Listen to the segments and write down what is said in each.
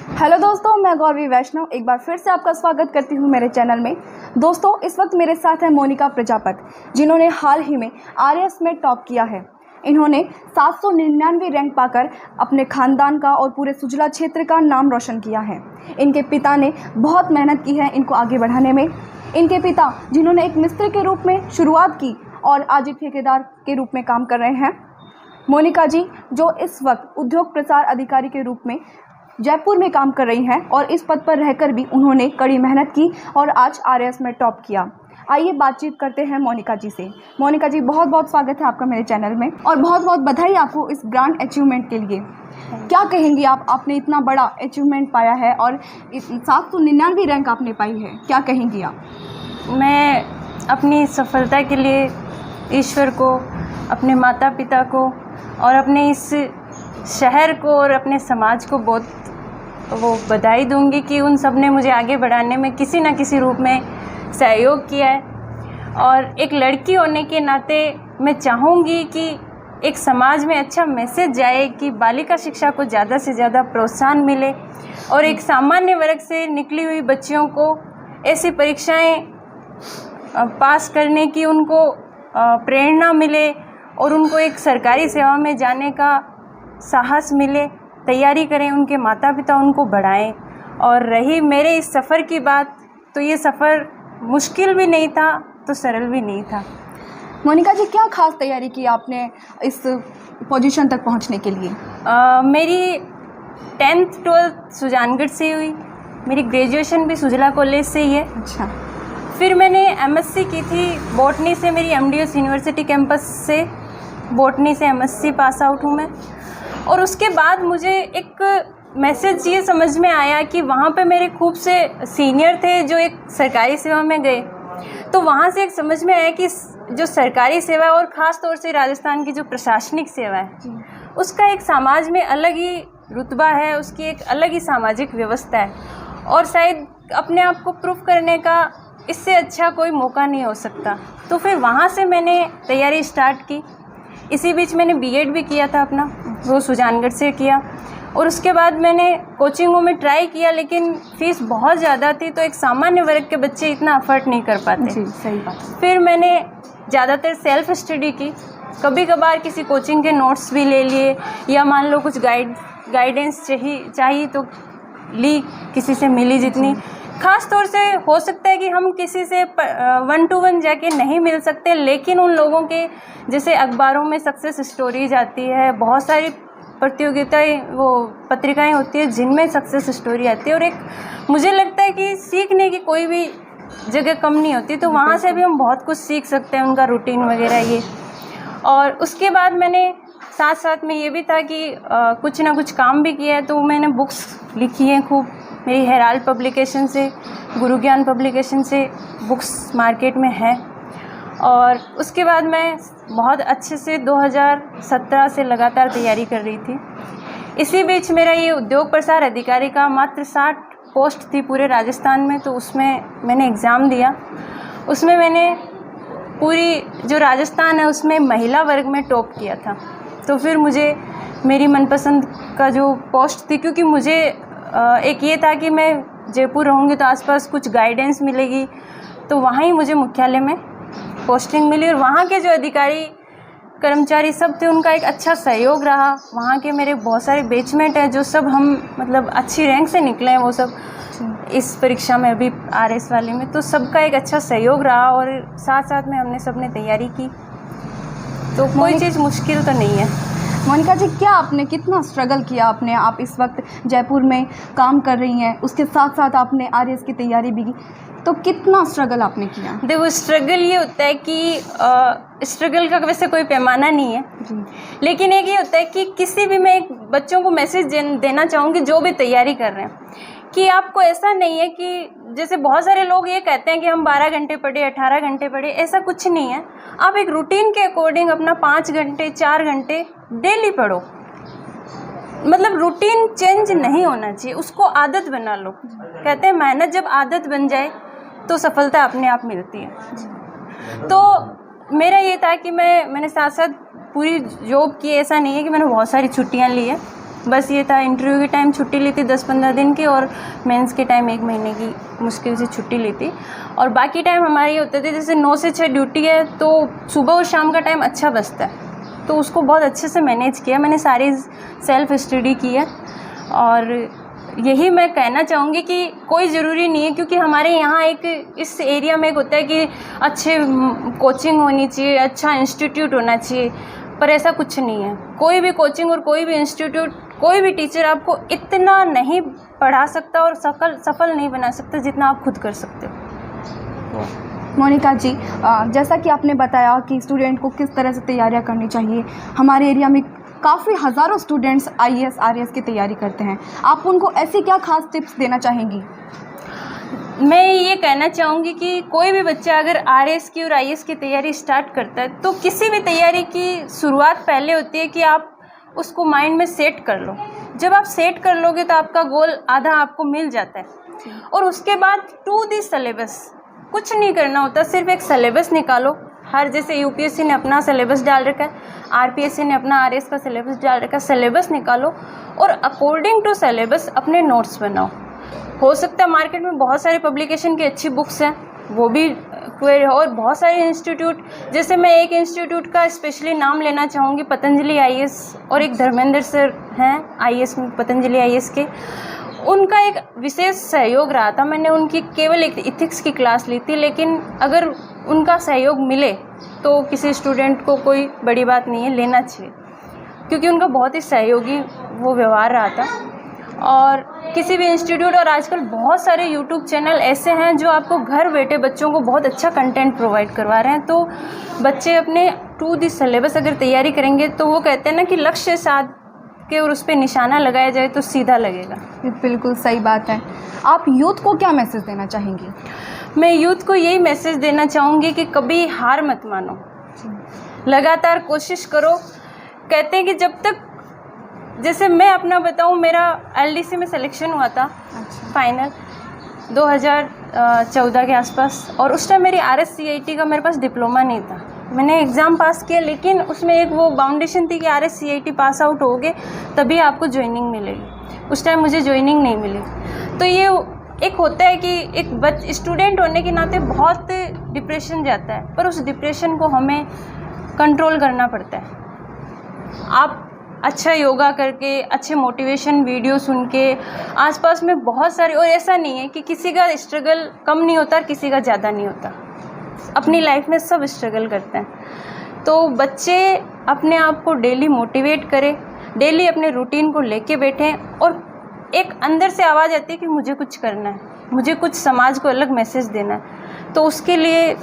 Hello दोस्तों, मैं गौरवी वैष्णव एक बार फिर से आपका स्वागत करती हूं मेरे चैनल में। दोस्तों, इस वक्त मेरे साथ है मोनिका प्रजापति, जिन्होंने हाल ही में आरएएस में टॉप किया है। इन्होंने 799 रैंक पाकर अपने खानदान का और पूरे सुजला क्षेत्र का नाम रोशन किया है। इनके पिता ने बहुत मेहनत की है इनको आगे बढ़ाने में। इनके पिता, जिन्होंने एक मिस्त्री के रूप में शुरुआत की और आज एक ठेकेदार के रूप में काम कर रहे हैं। मोनिका जी, जो इस वक्त उद्योग प्रसार अधिकारी के रूप में जयपुर में काम कर रही हैं और इस पद पर रहकर भी उन्होंने कड़ी मेहनत की और आज आरएएस में टॉप किया। आइए बातचीत करते हैं मोनिका जी से। मोनिका जी, बहुत बहुत स्वागत है आपका मेरे चैनल में और बहुत बहुत बधाई आपको इस ग्रैंड अचीवमेंट के लिए। क्या कहेंगी आप, आपने इतना बड़ा अचीवमेंट पाया है और 799 रैंक आपने पाई है, क्या कहेंगी आप? मैं अपनी सफलता के लिए ईश्वर को, अपने माता पिता को और अपने इस शहर को और अपने समाज को बहुत बधाई दूंगी कि उन सब ने मुझे आगे बढ़ाने में किसी न किसी रूप में सहयोग किया है। और एक लड़की होने के नाते मैं चाहूँगी कि एक समाज में अच्छा मैसेज जाए कि बालिका शिक्षा को ज़्यादा से ज़्यादा प्रोत्साहन मिले और एक सामान्य वर्ग से निकली हुई बच्चियों को ऐसी परीक्षाएं पास करने की उनको प्रेरणा मिले और उनको एक सरकारी सेवा में जाने का साहस मिले, तैयारी करें, उनके माता पिता उनको बढ़ाएं। और रही मेरे इस सफ़र की बात, तो ये सफ़र मुश्किल भी नहीं था तो सरल भी नहीं था। मोनिका जी, क्या खास तैयारी की आपने इस पोजीशन तक पहुंचने के लिए? मेरी 10th 12th सुजानगढ़ से हुई, मेरी ग्रेजुएशन भी सुजला कॉलेज से ही है। अच्छा। फिर मैंने एमएससी की थी बॉटनी से, मेरी एमडीएस यूनिवर्सिटी कैंपस से बॉटनी से एमएससी पास आउट हूँ मैं। और उसके बाद मुझे एक मैसेज ये समझ में आया कि वहाँ पे मेरे खूब से सीनियर थे जो एक सरकारी सेवा में गए, तो वहाँ से एक समझ में आया कि जो सरकारी सेवा है और ख़ास तौर से राजस्थान की जो प्रशासनिक सेवा है उसका एक समाज में अलग ही रुतबा है, उसकी एक अलग ही सामाजिक व्यवस्था है और शायद अपने आप को प्रूफ करने का इससे अच्छा कोई मौका नहीं हो सकता। तो फिर वहाँ से मैंने तैयारी स्टार्ट की। इसी बीच मैंने बीएड भी किया था अपना, वो सुजानगढ़ से किया। और उसके बाद मैंने कोचिंगों में ट्राई किया, लेकिन फ़ीस बहुत ज़्यादा थी तो एक सामान्य वर्ग के बच्चे इतना अफोर्ड नहीं कर पाते। जी, सही बात। फिर मैंने ज़्यादातर सेल्फ स्टडी की, कभी कभार किसी कोचिंग के नोट्स भी ले लिए या मान लो कुछ गाइडेंस चाहिए तो ली, किसी से मिली जितनी। ख़ास तौर से हो सकता है कि हम किसी से 1 to 1 जाके नहीं मिल सकते, लेकिन उन लोगों के जैसे अखबारों में सक्सेस स्टोरीज आती है, बहुत सारी प्रतियोगिताएं, वो पत्रिकाएं होती है जिनमें सक्सेस स्टोरी आती है और एक मुझे लगता है कि सीखने की कोई भी जगह कम नहीं होती, तो वहाँ से भी हम बहुत कुछ सीख सकते हैं, उनका रूटीन वगैरह ये। और उसके बाद मैंने साथ साथ में ये भी था कि कुछ ना कुछ काम भी किया है, तो मैंने बुक्स लिखी हैं खूब। मेरी हेराल्ड पब्लिकेशन से, गुरु ज्ञान पब्लिकेशन से बुक्स मार्केट में है। और उसके बाद मैं बहुत अच्छे से 2017 से लगातार तैयारी कर रही थी। इसी बीच मेरा ये उद्योग प्रसार अधिकारी का मात्र 60 पोस्ट थी पूरे राजस्थान में, तो उसमें मैंने एग्ज़ाम दिया। उसमें मैंने पूरी जो राजस्थान है उसमें महिला वर्ग में टॉप किया था। तो फिर मुझे मेरी मनपसंद का जो पोस्ट थी, क्योंकि मुझे एक ये था कि मैं जयपुर रहूँगी तो आसपास कुछ गाइडेंस मिलेगी, तो वहाँ ही मुझे मुख्यालय में पोस्टिंग मिली। और वहाँ के जो अधिकारी कर्मचारी सब थे, उनका एक अच्छा सहयोग रहा। वहाँ के मेरे बहुत सारे बैचमेट हैं जो सब हम मतलब अच्छी रैंक से निकले हैं, वो सब इस परीक्षा में अभी आरएएस वाले में, तो सबका एक अच्छा सहयोग रहा और साथ साथ में हमने सबने तैयारी की, तो कोई चीज़ मुश्किल तो नहीं है। मोनिका जी, क्या आपने कितना स्ट्रगल किया आपने? आप इस वक्त जयपुर में काम कर रही हैं, उसके साथ साथ आपने आरएएस की तैयारी भी की, तो कितना स्ट्रगल आपने किया? देखो, स्ट्रगल ये होता है कि स्ट्रगल का वैसे कोई पैमाना नहीं है जी। लेकिन एक ये होता है कि किसी भी, मैं एक बच्चों को मैसेज देना चाहूँगी जो भी तैयारी कर रहे हैं, कि आपको ऐसा नहीं है कि जैसे बहुत सारे लोग ये कहते हैं कि हम 12 घंटे पढ़े, 18 घंटे पढ़े, ऐसा कुछ नहीं है। आप एक रूटीन के अकॉर्डिंग अपना 5 घंटे 4 घंटे डेली पढ़ो। मतलब रूटीन चेंज नहीं होना चाहिए, उसको आदत बना लो। कहते हैं मेहनत जब आदत बन जाए तो सफलता अपने आप मिलती है। तो मेरा ये था कि मैंने साथ साथ पूरी जॉब की, ऐसा नहीं है कि मैंने बहुत सारी छुट्टियां ली है। बस ये था, इंटरव्यू के टाइम छुट्टी ली थी 10-15 दिन की, और मेंस के टाइम 1 महीने की मुश्किल से छुट्टी ली थी। और बाकी टाइम हमारे ये होते थे, जैसे 9 से 6 ड्यूटी है, तो सुबह और शाम का टाइम अच्छा बचता है, तो उसको बहुत अच्छे से मैनेज किया। मैंने सारी सेल्फ स्टडी की है, और यही मैं कहना चाहूँगी कि कोई ज़रूरी नहीं है, क्योंकि हमारे यहाँ एक इस एरिया में एक होता है कि अच्छे कोचिंग होनी चाहिए, अच्छा इंस्टीट्यूट होना चाहिए, पर ऐसा कुछ नहीं है। कोई भी कोचिंग और कोई भी इंस्टीट्यूट, कोई भी टीचर आपको इतना नहीं पढ़ा सकता और सफल नहीं बना सकता जितना आप खुद कर सकते हो। मोनिका जी, जैसा कि आपने बताया कि स्टूडेंट को किस तरह से तैयारियां करनी चाहिए, हमारे एरिया में काफ़ी हज़ारों स्टूडेंट्स IAS RAS की तैयारी करते हैं, आप उनको ऐसी क्या खास टिप्स देना चाहेंगी? मैं ये कहना चाहूँगी कि कोई भी बच्चा अगर RAS की और IAS की तैयारी स्टार्ट करता है, तो किसी भी तैयारी की शुरुआत पहले होती है कि आप उसको माइंड में सेट कर लो। जब आप सेट कर लोगे तो आपका गोल आधा आपको मिल जाता है, और उसके बाद टू दी सिलेबस, कुछ नहीं करना होता, सिर्फ एक सिलेबस निकालो। हर जैसे UPSC ने अपना सिलेबस डाल रखा है, RPSC ने अपना RAS का सिलेबस डाल रखा है, सिलेबस निकालो और अकॉर्डिंग टू सिलेबस अपने नोट्स बनाओ। हो सकता है मार्केट में बहुत सारी पब्लिकेशन की अच्छी बुक्स हैं, वो भी और बहुत सारे इंस्टीट्यूट, जैसे मैं एक इंस्टीट्यूट का स्पेशली नाम लेना चाहूँगी, पतंजलि IAS, और एक धर्मेंद्र सर हैं IAS में, पतंजलि IAS के। उनका एक विशेष सहयोग रहा था, मैंने उनकी केवल एक इथिक्स की क्लास ली थी, लेकिन अगर उनका सहयोग मिले तो किसी स्टूडेंट को कोई बड़ी बात नहीं है, लेना चाहिए, क्योंकि उनका बहुत ही सहयोगी वो व्यवहार रहा था। और किसी भी इंस्टीट्यूट, और आजकल बहुत सारे YouTube चैनल ऐसे हैं जो आपको घर बैठे बच्चों को बहुत अच्छा कंटेंट प्रोवाइड करवा रहे हैं, तो बच्चे अपने टू दी सिलेबस अगर तैयारी करेंगे, तो वो कहते हैं ना कि लक्ष्य साध के और उस पर निशाना लगाया जाए तो सीधा लगेगा। ये बिल्कुल सही बात है। आप यूथ को क्या मैसेज देना चाहेंगी? मैं यूथ को यही मैसेज देना चाहूँगी कि कभी हार मत मानो, लगातार कोशिश करो। कहते हैं कि जब तक, जैसे मैं अपना बताऊँ, मेरा LDC में सिलेक्शन हुआ था फाइनल 2014 के आसपास, और उस टाइम मेरी RSCIT का मेरे पास डिप्लोमा नहीं था। मैंने एग्ज़ाम पास किया, लेकिन उसमें एक वो बाउंडेशन थी कि RSCIT पास आउट होगे तभी आपको ज्वाइनिंग मिलेगी। उस टाइम मुझे ज्वाइनिंग नहीं मिली, तो ये एक होता है कि एक स्टूडेंट होने के नाते बहुत डिप्रेशन जाता है, पर उस डिप्रेशन को हमें कंट्रोल करना पड़ता है। आप अच्छा योगा करके, अच्छे मोटिवेशन वीडियो सुन के, आसपास में बहुत सारे, और ऐसा नहीं है कि किसी का स्ट्रगल कम नहीं होता और किसी का ज़्यादा नहीं होता, अपनी लाइफ में सब स्ट्रगल करते हैं। तो बच्चे अपने आप को डेली मोटिवेट करें, डेली अपने रूटीन को लेके बैठें, और एक अंदर से आवाज़ आती है कि मुझे कुछ करना है, मुझे कुछ समाज को अलग मैसेज देना है, तो उसके लिए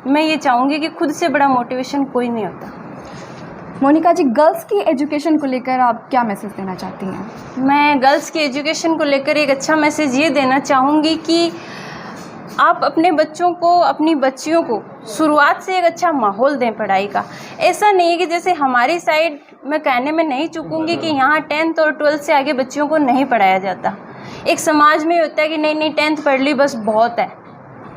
मैं ये चाहूँगी कि खुद से बड़ा मोटिवेशन कोई नहीं होता। मोनिका जी, गर्ल्स की एजुकेशन को लेकर आप क्या मैसेज देना चाहती हैं? मैं गर्ल्स की एजुकेशन को लेकर एक अच्छा मैसेज ये देना चाहूँगी कि आप अपने बच्चों को, अपनी बच्चियों को शुरुआत से एक अच्छा माहौल दें पढ़ाई का। ऐसा नहीं है कि जैसे हमारी साइड, मैं कहने में नहीं चूकूँगी कि यहाँ 10th और 12th से आगे बच्चियों को नहीं पढ़ाया जाता। एक समाज में होता है कि नहीं 10th पढ़ ली बस बहुत है,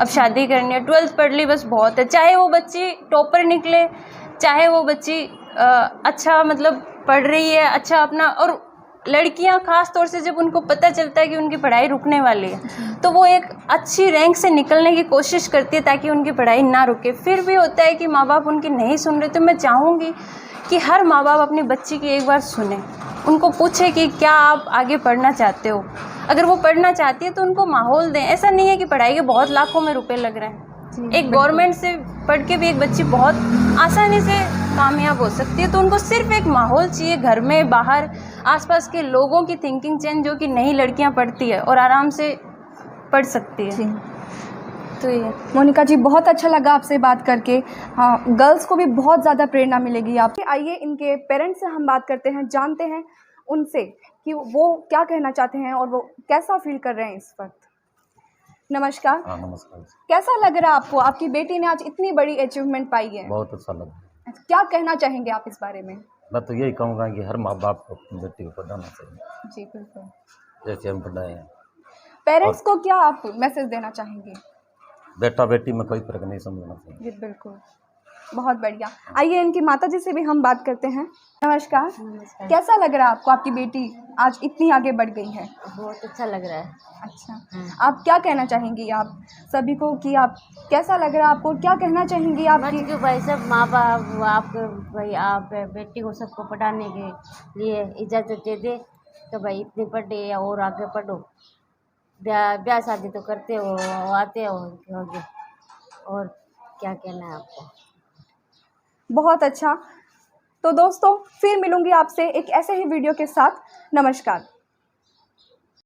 अब शादी करनी है, 12th पढ़ ली बस बहुत है, चाहे वो बच्ची टॉपर निकले, चाहे वो बच्ची अच्छा मतलब पढ़ रही है, अच्छा अपना। और लड़कियां खास तौर से जब उनको पता चलता है कि उनकी पढ़ाई रुकने वाली है, तो वो एक अच्छी रैंक से निकलने की कोशिश करती है ताकि उनकी पढ़ाई ना रुके। फिर भी होता है कि माँ बाप उनकी नहीं सुन रहे, तो मैं चाहूँगी कि हर माँ बाप अपनी बच्ची की एक बार सुने, उनको पूछे कि क्या आप आगे पढ़ना चाहते हो। अगर वो पढ़ना चाहती है तो उनको माहौल दें। ऐसा नहीं है कि पढ़ाई के बहुत लाखों में रुपए लग रहे हैं, एक गवर्नमेंट से पढ़ के भी एक बच्ची बहुत आसानी से कामयाब हो सकती है। तो उनको सिर्फ एक माहौल चाहिए, घर में, बाहर, आसपास के लोगों की थिंकिंग चेंज, जो कि नई लड़कियां पढ़ती है और आराम से पढ़ सकती है। तो ये मोनिका जी, बहुत अच्छा लगा आपसे बात करके। हाँ, गर्ल्स को भी बहुत ज़्यादा प्रेरणा मिलेगी आपसे। आइए इनके पेरेंट्स से हम बात करते हैं, जानते हैं उनसे कि वो क्या कहना चाहते हैं और वो कैसा फील कर रहे हैं इस वक्त। नमस्कार। हाँ, नमस्कार। कैसा लग रहा है आपको? आपकी बेटी ने आज इतनी बड़ी अचीवमेंट पाई है। बहुत अच्छा लगा। क्या कहना चाहेंगे आप इस बारे में? मैं तो यही कहूँगा कि हर माँ बाप को अपनी बेटी को पढ़ाना चाहिए, जी बिल्कुल, जैसे हम पढ़ाए हैं। पेरेंट्स को क्या आप मैसेज देना चाहेंगे? बेटा बेटी में कोई फर्क नहीं समझना चाहिए। जी बिल्कुल। बहुत बढ़िया। आइए इनकी माता जी से भी हम बात करते हैं। नमस्कार। नमस्कार। कैसा लग रहा है आपको, आपकी बेटी आज इतनी आगे बढ़ गई है? बहुत अच्छा लग रहा है। अच्छा, आप क्या कहना चाहेंगी आप सभी को कि आप कैसा लग रहा है आपको, क्या कहना चाहेंगी आपकी? क्यों भाई सब माँ बाप आप भाई आप बेटी को सबको पढ़ाने के लिए इजाज़त दे दे तो भाई इतने पढ़े या और आगे पढ़ो। ब्याह शादी तो करते हो आते हो आगे, और क्या कहना है आपको। बहुत अच्छा। तो दोस्तों फिर मिलूंगी आपसे एक ऐसे ही वीडियो के साथ। नमस्कार।